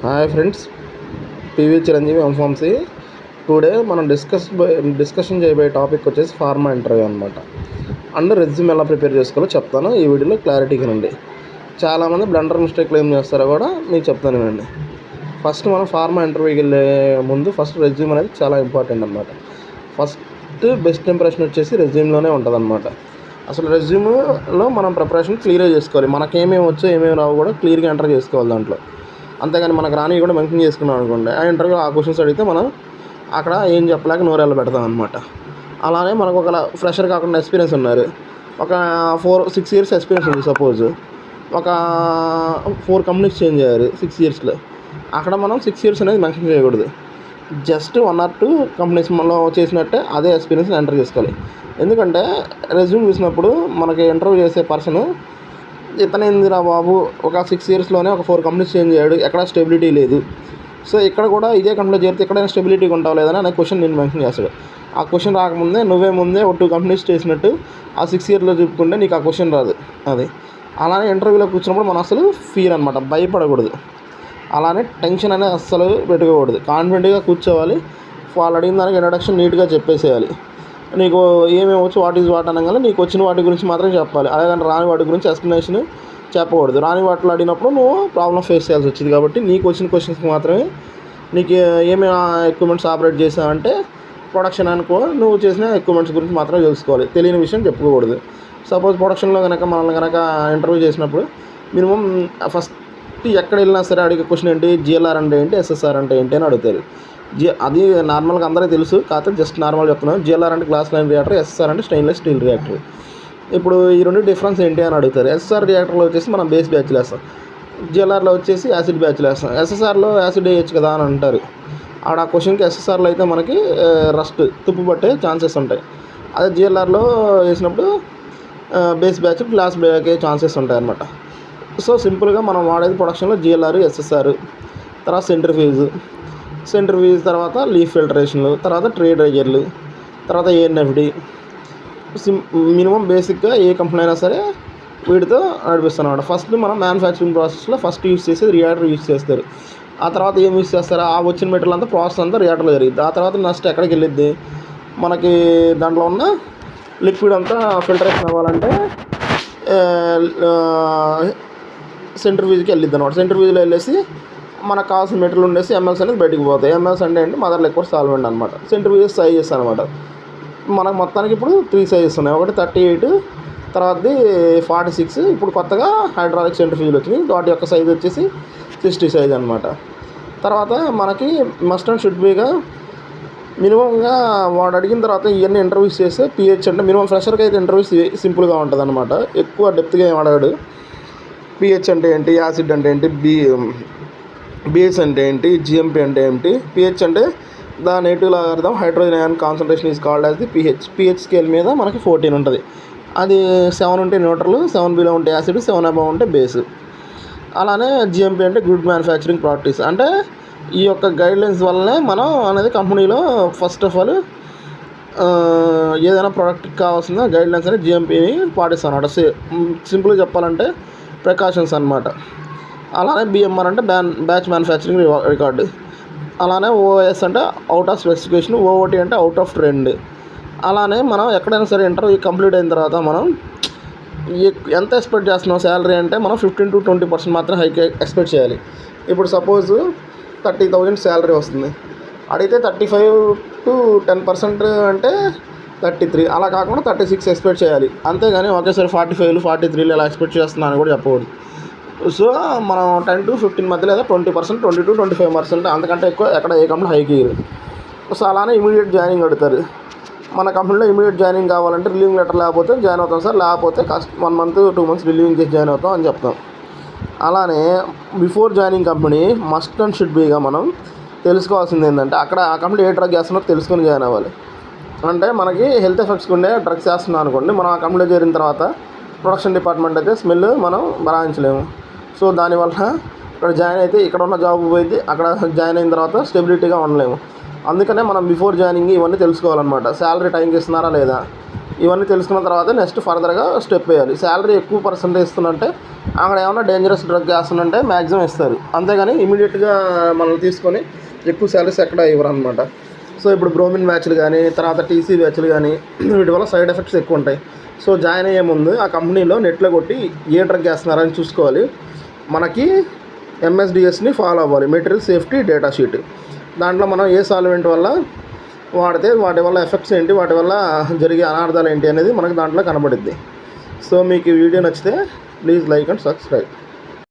Hi friends, PV Chiranjeevi M Pharmacy. Today మనం discussion చేయబోయే topic వచ్చేసి ఫార్మా ఇంటర్వ్యూ అనమాట. అండ్ రెజ్యూమ్ ఎలా ప్రిపేర్ చేసుకోవాలో చెప్తాను ఈ వీడియోలో క్లారిటీగా రండి. చాలామంది బ్లండర్ మిస్టేక్లు ఏం చేస్తారో కూడా మీకు చెప్తాను వినండి. ఫస్ట్ మనం ఫార్మా ఇంటర్వ్యూకి వెళ్ళే ముందు ఫస్ట్ రెజ్యూమ్ అనేది చాలా ఇంపార్టెంట్ అనమాట. ఫస్ట్ బెస్ట్ ఇంప్రెషన్ వచ్చేసి రెజ్యూమ్లోనే ఉంటుంది అనమాట. అసలు రెజ్యూమ్లో మనం ప్రిపరేషన్ క్లియర్గా చేసుకోవాలి. మనకేమేమి వచ్చో ఏమేమి రావు కూడా క్లియర్గా ఎంటర్ చేసుకోవాలి దాంట్లో. అంతేగాని మనకు రాని కూడా మెన్షన్ చేసుకున్నాం అనుకోండి, ఆ ఇంటర్వ్యూ ఆ క్వశ్చన్స్ అడిగితే మనం అక్కడ ఏం చెప్పలేక నోరెళ్ళ పెడతాం అనమాట. అలానే మనకు ఒక ఫ్రెషర్ కాకుండా ఎక్స్పీరియన్స్ ఉన్నారు, ఒక 4-6 years ఎక్స్పీరియన్స్ ఉంది సపోజ్, ఒక 4 కంపెనీస్ చేంజ్ అయ్యారు 6 yearsలో. అక్కడ మనం 6 years అనేది మెన్షన్ చేయకూడదు. జస్ట్ 1 or 2 కంపెనీస్లో చేసినట్టే అదే ఎక్స్పీరియన్స్ ఎంటర్ చేసుకోవాలి. ఎందుకంటే రెజ్యూమ్ చూసినప్పుడు మనకి ఇంటర్వ్యూ చేసే పర్సన్ ఇతనేందిరా బాబు, ఒక 6 yearsలోనే ఒక 4 కంపెనీస్ చేంజ్ అయ్యాడు, ఎక్కడ స్టెబిలిటీ లేదు, సో ఇక్కడ కూడా ఇదే కంపెనీలో చేరితే ఎక్కడైనా స్టెబిలిటీగా ఉంటావు లేదని అనే క్వశ్చన్ నేను మెన్షన్ చేస్తాడు. ఆ క్వశ్చన్ రాకముందే నువ్వే ముందే ఒక 2 కంపెనీస్ చేసినట్టు ఆ 6 yearsలో చెప్పుకుంటే నీకు ఆ క్వశ్చన్ రాదు. అది అలానే ఇంటర్వ్యూలో కూర్చున్నప్పుడు మనం అసలు ఫీల్ అనమాట, భయపడకూడదు. అలానే టెన్షన్ అనేది అస్సలు పెట్టుకోకూడదు. కాన్ఫిడెంట్గా కూర్చోవాలి. వాళ్ళు అడిగిన దానికి ఇంట్రడక్షన్ నీట్గా చెప్పేసేయాలి. నీకు ఏమేమి వచ్చు వాట్ ఈజ్ వాట్ అనగానే నీకు వచ్చిన వాటి గురించి మాత్రం చెప్పాలి. అలాగంటే రాని వాటి గురించి ఎక్స్ప్లెనేషన్ చెప్పకూడదు. రాని వాటిలో అడిగినప్పుడు నువ్వు ప్రాబ్లం ఫేస్ చేయాల్సి వచ్చింది. కాబట్టి నీకు వచ్చిన క్వశ్చన్స్కి మాత్రమే, నీకు ఏమేమి ఎక్విప్మెంట్స్ ఆపరేట్ చేసావంటే ప్రొడక్షన్ అనుకో, నువ్వు చేసిన ఎక్విప్మెంట్స్ గురించి మాత్రమే తెలుసుకోవాలి. తెలియని విషయం చెప్పుకోకూడదు. సపోజ్ ప్రొడక్షన్లో కనుక మనల్ని కనుక ఇంటర్వ్యూ చేసినప్పుడు మినిమం ఫస్ట్ ఎక్కడ వెళ్ళినా సరే అడిగే క్వశ్చన్ ఏంటి, జిఎల్ఆర్ అంటే ఏంటి, ఎస్ఎస్ఆర్ అంటే ఏంటి అని అడుగుతారు. అది నార్మల్గా అందరికీ తెలుసు, కాకపోతే జస్ట్ నార్మల్ చెప్తున్నాను. జిఎల్ఆర్ అంటే గ్లాస్ లైన్ రియాక్టర్, ఎస్ఎస్ఆర్ అంటే స్టెయిన్లెస్ స్టీల్ రియాక్టర్. ఇప్పుడు ఈ రెండు డిఫరెన్స్ ఏంటి అని అడుగుతారు. ఎస్ఎస్ఆర్ రియాక్టర్లో వచ్చేసి మనం బేస్ బ్యాచ్లు వేస్తాం, జిఎల్ఆర్లో వచ్చేసి యాసిడ్ బ్యాచ్లు వేస్తాం. ఎస్ఎస్ఆర్లో యాసిడ్ వేయచ్చు కదా అని అంటారు. ఆడ ఆ క్వశ్చన్కి ఎస్ఎస్ఆర్లో అయితే మనకి రస్ట్ తుప్పు పట్టే ఛాన్సెస్ ఉంటాయి. అదే జిఎల్ఆర్లో వేసినప్పుడు బేస్ బ్యాచ్ గ్లాస్ బ్యాకే ఛాన్సెస్ ఉంటాయి అన్నమాట. సో సింపుల్గా మనం వాడేది ప్రొడక్షన్లో జిఎల్ఆర్, ఎస్ఎస్ఆర్, తర్వాత సెంట్రిఫ్యూజ్, తర్వాత లీఫ్ ఫిల్టరేషన్లు, తర్వాత ట్రే డ్రైజర్లు, తర్వాత ఏఎన్ఎఫ్డి. మినిమం బేసిక్గా ఏ కంపెనీ అయినా సరే వీటితో నడిపిస్తాను అన్నమాట. ఫస్ట్ మనం మ్యానుఫ్యాక్చరింగ్ ప్రాసెస్లో ఫస్ట్ యూజ్ చేసేది రియాక్టర్ యూజ్ చేస్తారు. ఆ తర్వాత ఏం యూజ్ చేస్తారో ఆ వచ్చిన మెటీరియల్ అంతా ప్రాసెస్ అంతా రియాక్టర్లో జరిగింది. ఆ తర్వాత నెక్స్ట్ ఎక్కడికి వెళ్ళిద్ది, మనకి దాంట్లో ఉన్న లిక్విడ్ అంతా ఫిల్టరేషన్ అవ్వాలంటే సెంట్రిఫ్యూజ్కి వెళ్ళిద్ది అనమాట. సెంట్రిఫ్యూజ్లో వెళ్ళేసి మనకు కావాల్సిన మెటీరియల్ ఉండేసి ఎంఎల్స్ అనేది బయటకు పోతాయి. ఎంఎల్స్ అంటే ఏంటి, మదర్ లిక్విడ్ సాల్వెంట్ అనమాట. సెంట్రిఫ్యూజెస్ సైజెస్ అనమాట. మనకు మొత్తానికి ఇప్పుడు 3 సైజెస్ ఉన్నాయి. ఒకటి 38, తర్వాతది 46, ఇప్పుడు కొత్తగా హైడ్రాలిక్ సెంట్రిఫ్యూజ్లు వచ్చినాయి. వాటి యొక్క సైజ్ వచ్చేసి 60 సైజ్ అనమాట. తర్వాత మనకి మస్ట్ అండ్ షుడ్ బీగా మినిమంగా వాడు అడిగిన తర్వాత ఇవన్నీ ఇంటర్వ్యూస్ చేస్తే పిహెచ్ అంటే మినిమం ఫ్రెషర్కి అయితే ఇంటర్వ్యూస్ సింపుల్గా ఉంటుంది అనమాట. ఎక్కువ డెప్త్గా ఏం అడగాడు. పిహెచ్ అంటే ఏంటి, యాసిడ్ అంటే ఏంటి, బీఎస్ అంటే ఏంటి, జిఎంపీ అంటే ఏంటి. పిహెచ్ అంటే the native logarithm hydrogen ion concentration is called as the pH scale మీద మనకి 14 ఉంటుంది. అది 7 ఉంటే న్యూట్రల్, 7 బిలో ఉంటే యాసిడ్, 7 అబవ్ ఉంటే బేస్. అలానే జిఎంపీ అంటే గుడ్ మ్యానుఫ్యాక్చరింగ్ ప్రాక్టీస్. అంటే ఈ యొక్క గైడ్లైన్స్ వల్లనే మనం అనేది కంపెనీలో ఫస్ట్ ఆఫ్ ఆల్ ఏదైనా ప్రోడక్ట్కి కావాల్సిన గైడ్లైన్స్ అనేది జిఎంపీని పాటిస్తాం అన్నమాట. సింపుల్గా చెప్పాలంటే ప్రికాషన్స్ అనమాట. అలానే బిఎంఆర్ అంటే బ్యాచ్ మ్యానుఫ్యాక్చరింగ్ రికార్డు. అలానే ఓఎస్ అంటే అవుట్ ఆఫ్ స్పెసిఫికేషన్, ఓఓటీ అంటే అవుట్ ఆఫ్ ట్రెండ్. అలానే మనం ఎక్కడైనా సరే ఇంటర్వ్యూ కంప్లీట్ అయిన తర్వాత మనం ఎంత ఎక్స్పెక్ట్ చేస్తున్నాం శాలరీ అంటే మనం 15 to 20% మాత్రం హైక్ ఎక్స్పెక్ట్ చేయాలి. ఇప్పుడు సపోజ్ 30,000 శాలరీ వస్తుంది, అడిగితే 35 to 10% అంటే 33, అలా కాకుండా 36 ఎక్స్పెక్ట్ చేయాలి. అంతేగాని ఒకేసారి 45, 43 ఇలా ఎక్స్పెక్ట్ చేస్తున్నాను అని కూడా చెప్పకూడదు. సో మనం 10 to 15 మధ్య లేదా 20%, 20 to 25%, అంతకంటే ఎక్కువ ఎక్కడ ఏ కంపెనీ హైక్ ఇయ్యరు. సో అలానే ఇమీడియట్ జాయినింగ్ అడుగుతారు. మన కంపెనీలో ఇమీడియట్ జాయినింగ్ కావాలంటే రిలీవింగ్ లెటర్ లేకపోతే జాయిన్ అవుతాం సార్, లేకపోతే 1 month 2 months రిలీవింగ్ చేసి జాయిన్ అవుతాం అని చెప్తాం. అలానే before joining company must and should బీగా మనం తెలుసుకోవాల్సింది ఏంటంటే అక్కడ ఆ కంపెనీ ఏ డ్రగ్ చేస్తున్నారో తెలుసుకొని జాయిన్ అవ్వాలి. అంటే మనకి హెల్త్ ఎఫెక్ట్స్ ఉండే డ్రగ్స్ చేస్తున్నాం అనుకోండి, మనం ఆ కంపెనీలో చేరిన తర్వాత ప్రొడక్షన్ డిపార్ట్మెంట్ అయితే స్మెల్ మనం భరాయించలేము. సో దానివల్ల ఇక్కడ జాయిన్ అయితే ఇక్కడ ఉన్న జాబ్ పోయింది, అక్కడ జాయిన్ అయిన తర్వాత స్టెబిలిటీగా ఉండలేము. అందుకనే మనం బిఫోర్ జాయినింగ్ ఇవన్నీ తెలుసుకోవాలన్నమాట. శాలరీ టైంకి ఇస్తున్నారా లేదా, ఇవన్నీ తెలుసుకున్న తర్వాత నెక్స్ట్ ఫర్దర్గా స్టెప్ వేయాలి. శాలరీ ఎక్కువ పర్సెంటేజ్ ఇస్తుందంటే అక్కడ ఏమన్నా డేంజరస్ డ్రగ్ వేస్తుందంటే మ్యాక్సిమం ఇస్తారు, అంతేగాని ఇమీడియట్గా మనల్ని తీసుకొని ఎక్కువ శాలరీస్ ఎక్కడ ఇవ్వరు అనమాట. సో ఇప్పుడు బ్రోమిన్ బ్యాచ్లు కానీ, తర్వాత టీసీ బ్యాచ్లు కానీ, వీటి వల్ల సైడ్ ఎఫెక్ట్స్ ఎక్కువ ఉంటాయి. సో జాయిన్ అయ్యే ముందు ఆ కంపెనీలో నెట్లో కొట్టి ఏ డ్రగ్ వేస్తున్నారని చూసుకోవాలి. మనకి ఎంఎస్డిఎస్ని ఫాలో అవ్వాలి, మెటీరియల్ సేఫ్టీ డేటా షీట్. దాంట్లో మనం ఏ సాల్వెంట్ వల్ల వాడితే వాటి వల్ల ఎఫెక్ట్స్ ఏంటి, వాటి వల్ల జరిగే అనార్థాలు ఏంటి అనేది మనకు దాంట్లో కనబడుద్ది. సో మీకు ఈ వీడియో నచ్చితే ప్లీజ్ లైక్ అండ్ సబ్స్క్రైబ్.